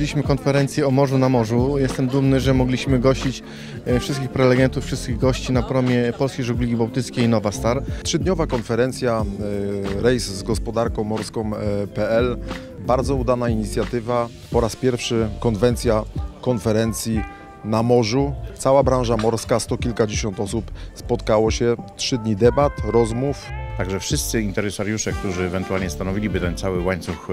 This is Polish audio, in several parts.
Zrobiliśmy konferencję o morzu na morzu. Jestem dumny, że mogliśmy gościć wszystkich prelegentów, wszystkich gości na promie Polskiej Żeglugi Bałtyckiej Nowa Star. Trzydniowa konferencja Rejs z gospodarką morską.pl. Bardzo udana inicjatywa. Po raz pierwszy konwencja konferencji na morzu. Cała branża morska, sto kilkadziesiąt osób spotkało się. 3 dni debat, rozmów. Także wszyscy interesariusze, którzy ewentualnie stanowiliby ten cały łańcuch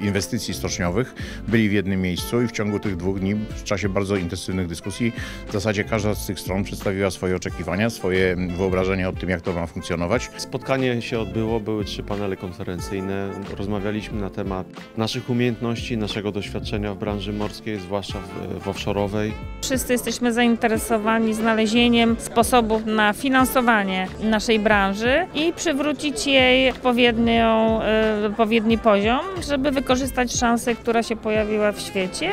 inwestycji stoczniowych, byli w jednym miejscu i w ciągu tych 2 dni, w czasie bardzo intensywnych dyskusji, w zasadzie każda z tych stron przedstawiła swoje oczekiwania, swoje wyobrażenia o tym, jak to ma funkcjonować. Spotkanie się odbyło, były 3 panele konferencyjne. Rozmawialiśmy na temat naszych umiejętności, naszego doświadczenia w branży morskiej, zwłaszcza w offshore'owej. Wszyscy jesteśmy zainteresowani znalezieniem sposobów na finansowanie naszej branży i przywrócić jej odpowiedni poziom, żeby wykorzystać szansę, która się pojawiła w świecie,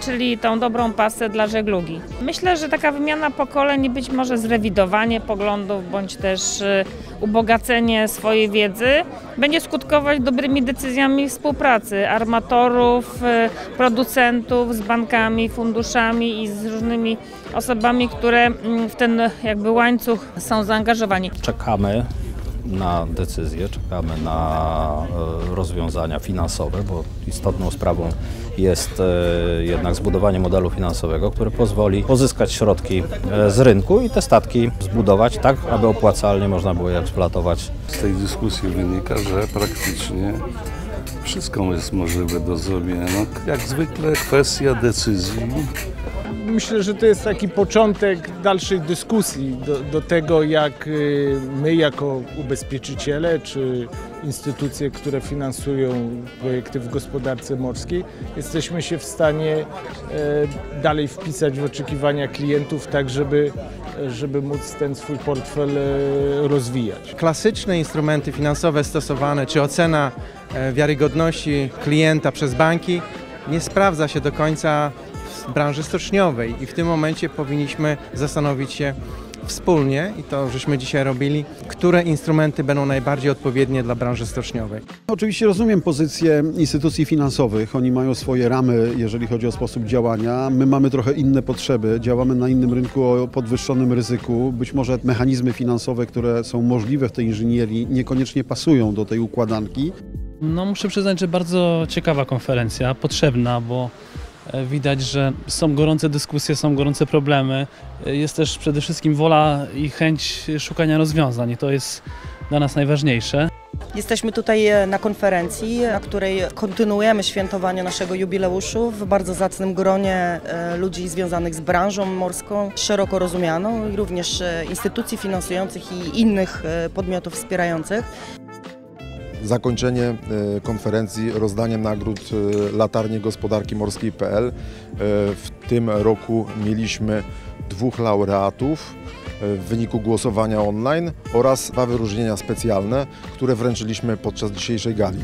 czyli tą dobrą pasę dla żeglugi. Myślę, że taka wymiana pokoleń, być może zrewidowanie poglądów, bądź też ubogacenie swojej wiedzy będzie skutkować dobrymi decyzjami współpracy armatorów, producentów z bankami, funduszami i z różnymi osobami, które w ten łańcuch są zaangażowani. Czekamy na decyzje, czekamy na rozwiązania finansowe, bo istotną sprawą jest jednak zbudowanie modelu finansowego, który pozwoli pozyskać środki z rynku i te statki zbudować tak, aby opłacalnie można było je eksploatować. Z tej dyskusji wynika, że praktycznie wszystko jest możliwe do zrobienia. Jak zwykle kwestia decyzji. Myślę, że to jest taki początek dalszej dyskusji do tego, jak my jako ubezpieczyciele czy instytucje, które finansują projekty w gospodarce morskiej, jesteśmy się w stanie dalej wpisać w oczekiwania klientów, tak żeby móc ten swój portfel rozwijać. Klasyczne instrumenty finansowe stosowane, czy ocena wiarygodności klienta przez banki nie sprawdza się do końca w branży stoczniowej i w tym momencie powinniśmy zastanowić się wspólnie, i to żeśmy dzisiaj robili, które instrumenty będą najbardziej odpowiednie dla branży stoczniowej. Oczywiście rozumiem pozycję instytucji finansowych, oni mają swoje ramy, jeżeli chodzi o sposób działania. My mamy trochę inne potrzeby, działamy na innym rynku o podwyższonym ryzyku. Być może mechanizmy finansowe, które są możliwe w tej inżynierii, niekoniecznie pasują do tej układanki. Muszę przyznać, że bardzo ciekawa konferencja, potrzebna, bo widać, że są gorące dyskusje, są gorące problemy. Jest też przede wszystkim wola i chęć szukania rozwiązań i to jest dla nas najważniejsze. Jesteśmy tutaj na konferencji, na której kontynuujemy świętowanie naszego jubileuszu w bardzo zacnym gronie ludzi związanych z branżą morską, szeroko rozumianą i również instytucji finansujących i innych podmiotów wspierających. Zakończenie konferencji rozdaniem nagród Latarni Gospodarki Morskiej.pl. W tym roku mieliśmy 2 laureatów w wyniku głosowania online oraz 2 wyróżnienia specjalne, które wręczyliśmy podczas dzisiejszej gali.